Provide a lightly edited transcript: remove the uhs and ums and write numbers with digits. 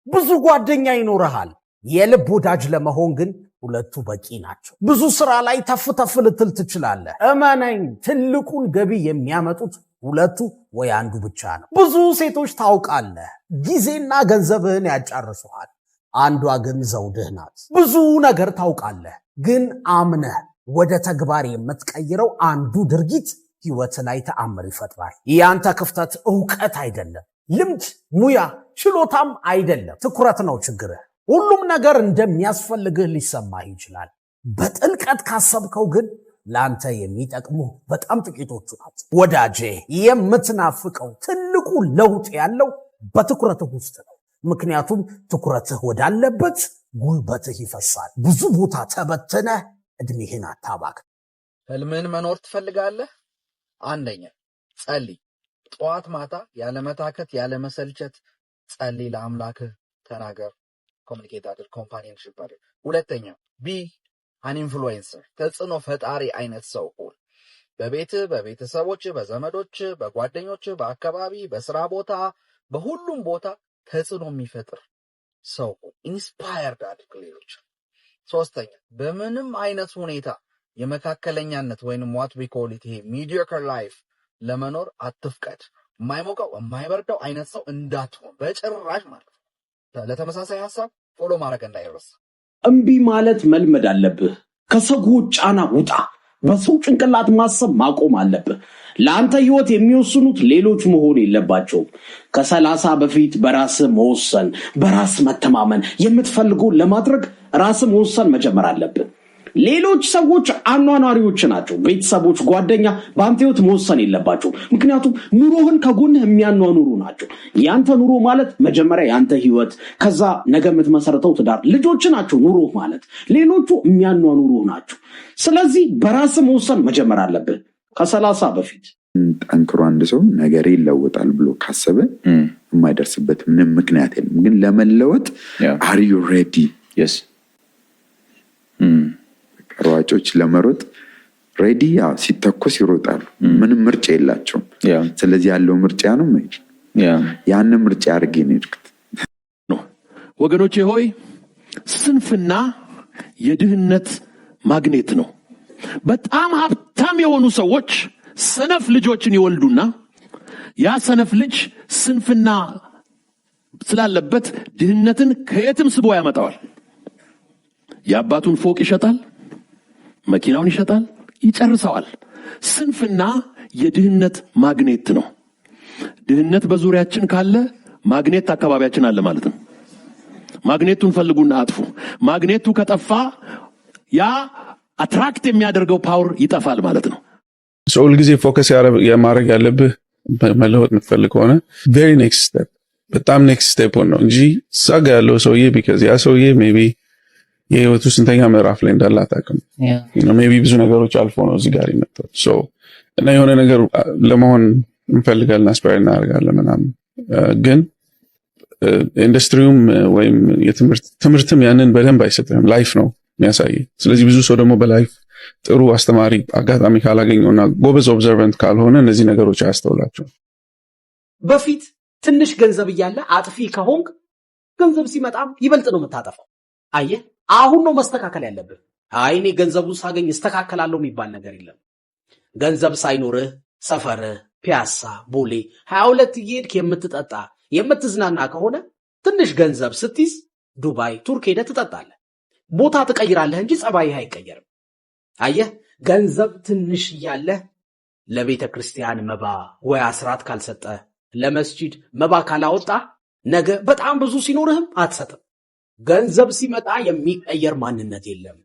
ብዙ ጓደኛ ይኖርሃል። የልብ ወዳጅ ለመሆን ግን ሁለቱ በቂ ናቸው። ብዙ ስራ ላይ ተፍ ልትል ትችላለህ። እመነኝ፣ ትልቁን ገቢ የሚያመጡት ሁለቱ ወይ አንዱ ብቻ ነው። ብዙ ሴቶች ታውቃለህ፣ ጊዜና ገንዘብህን ያጫርሱሃል። አንዷ ግን ዘውድህ ናት። ብዙ ነገር ታውቃለህ፣ ግን አምነህ ወደ ተግባር የምትቀይረው አንዱ ድርጊት ህይወት ላይ ተአምር ይፈጥራል። ያንተ ክፍተት ዕውቀት አይደለም፣ ልምድ፣ ሙያ፣ ችሎታም አይደለም፣ ትኩረት ነው ችግርህ። ሁሉም ነገር እንደሚያስፈልግህ ሊሰማህ ይችላል። በጥልቀት ካሰብከው ግን ለአንተ የሚጠቅሙ በጣም ጥቂቶቹ ናቸው። ወዳጄ፣ የምትናፍቀው ትልቁ ለውጥ ያለው በትኩረትህ ውስጥ ነው። ምክንያቱም ትኩረትህ ወዳለበት ጉልበትህ ይፈሳል። ብዙ ቦታ ተበትነህ እድሜህን አታባክ። ህልምህን መኖር ትፈልጋለህ? አንደኛ ጸልይ። ጠዋት ማታ ያለመታከት ያለመሰልቸት ጸልይ። ለአምላክህ ተናገር፣ ኮሚኒኬት አድርግ፣ ኮምፓኒየንሺፕ አድርግ። ሁለተኛ ቢ አን ኢንፍሉዌንሰር፣ ተጽዕኖ ፈጣሪ አይነት ሰው ሁን። በቤትህ፣ በቤተሰቦችህ፣ በዘመዶችህ፣ በጓደኞችህ፣ በአካባቢ፣ በስራ ቦታ፣ በሁሉም ቦታ ተጽዕኖ የሚፈጥር ሰው ሁን። ኢንስፓየርድ አድርግ ሌሎች። ሶስተኛ በምንም አይነት ሁኔታ የመካከለኛነት ወይንም ዋት ዊ ኮል ኢት ይሄ ሚዲዮከር ላይፍ ለመኖር አትፍቀድ። የማይሞቀው የማይበርደው አይነት ሰው እንዳትሆን በጭራሽ ማለት ነው። ለተመሳሳይ ሐሳብ ፎሎ ማድረግ እንዳይረሳ። እምቢ ማለት መልመድ አለብህ። ከሰዎች ጫና ውጣ። በሰው ጭንቅላት ማሰብ ማቆም አለብህ። ለአንተ ህይወት የሚወስኑት ሌሎች መሆን የለባቸውም። ከ30 በፊት በራስ መወሰን፣ በራስ መተማመን፣ የምትፈልገውን ለማድረግ ራስ መወሰን መጀመር አለብህ። ሌሎች ሰዎች አኗኗሪዎች ናቸው። ቤተሰቦች፣ ጓደኛ በአንተ ህይወት መወሰን የለባቸው። ምክንያቱም ኑሮህን ከጎንህ የሚያኗኑሩ ናቸው። ያንተ ኑሮ ማለት መጀመሪያ ያንተ ህይወት፣ ከዛ ነገ የምትመሰረተው ትዳር፣ ልጆች ናቸው ኑሮህ ማለት። ሌሎቹ የሚያኗኑሩ ናቸው። ስለዚህ በራስ መወሰን መጀመር አለብህ ከ30 በፊት። ጠንክሮ አንድ ሰው ነገር ይለወጣል ብሎ ካሰበ የማይደርስበት ምንም ምክንያት የለም። ግን ለመለወጥ are you ready? yes ሯጮች ለመሮጥ ሬዲ ሲተኮስ ይሮጣሉ። ምንም ምርጫ የላቸውም። ስለዚህ ያለው ምርጫ ነው ማለት ያን ምርጫ አድርጌ ነው። ወገኖቼ ሆይ ስንፍና የድህነት ማግኔት ነው። በጣም ሀብታም የሆኑ ሰዎች ሰነፍ ልጆችን ይወልዱና ያ ሰነፍ ልጅ ስንፍና ስላለበት ድህነትን ከየትም ስቦ ያመጣዋል። የአባቱን ፎቅ ይሸጣል፣ መኪናውን ይሸጣል፣ ይጨርሰዋል። ስንፍና የድህነት ማግኔት ነው። ድህነት በዙሪያችን ካለ ማግኔት አካባቢያችን አለ ማለት ነው። ማግኔቱን ፈልጉና አጥፉ። ማግኔቱ ከጠፋ ያ አትራክት የሚያደርገው ፓወር ይጠፋል ማለት ነው። ሁል ጊዜ ፎከስ ማድረግ ያለብህ መለወጥ የምትፈልግ ከሆነ very next step በጣም next step ነው እንጂ ሳጋ ያለው ሰውዬ because ያ ሰውዬ ሜቢ የህይወቱ ስንተኛ ምዕራፍ ላይ እንዳለ አታውቅም። ሜቢ ብዙ ነገሮች አልፎ ነው እዚህ ጋር የመጣው። እና የሆነ ነገር ለመሆን እንፈልጋለን፣ አስፓየር እናደርጋለን ምናምን። ግን ኢንዱስትሪውም ወይም ትምህርትም ያንን በደንብ አይሰጥም። ላይፍ ነው የሚያሳይ። ስለዚህ ብዙ ሰው ደግሞ በላይፍ ጥሩ አስተማሪ አጋጣሚ ካላገኘውና ጎበዝ ኦብዘርቨንት ካልሆነ እነዚህ ነገሮች አያስተውላቸውም። በፊት ትንሽ ገንዘብ እያለ አጥፊ ከሆንክ ገንዘብ ሲመጣም ይበልጥ ነው የምታጠፋው። አየህ፣ አሁን ነው መስተካከል ያለብህ። እኔ ገንዘቡ ሳገኝ እስተካከላለሁ የሚባል ነገር የለም። ገንዘብ ሳይኖርህ ሰፈርህ ፒያሳ፣ ቦሌ 22 እየሄድክ የምትጠጣ የምትዝናና ከሆነ ትንሽ ገንዘብ ስትይዝ ዱባይ፣ ቱርክ ሄደህ ትጠጣለህ። ቦታ ትቀይራለህ እንጂ ጸባይህ አይቀየርም። አየህ፣ ገንዘብ ትንሽ እያለህ ለቤተ ክርስቲያን መባ ወይ አስራት ካልሰጠ፣ ለመስጂድ መባ ካላወጣ ነገ በጣም ብዙ ሲኖርህም አትሰጥም። ገንዘብ ሲመጣ የሚቀየር ማንነት የለም።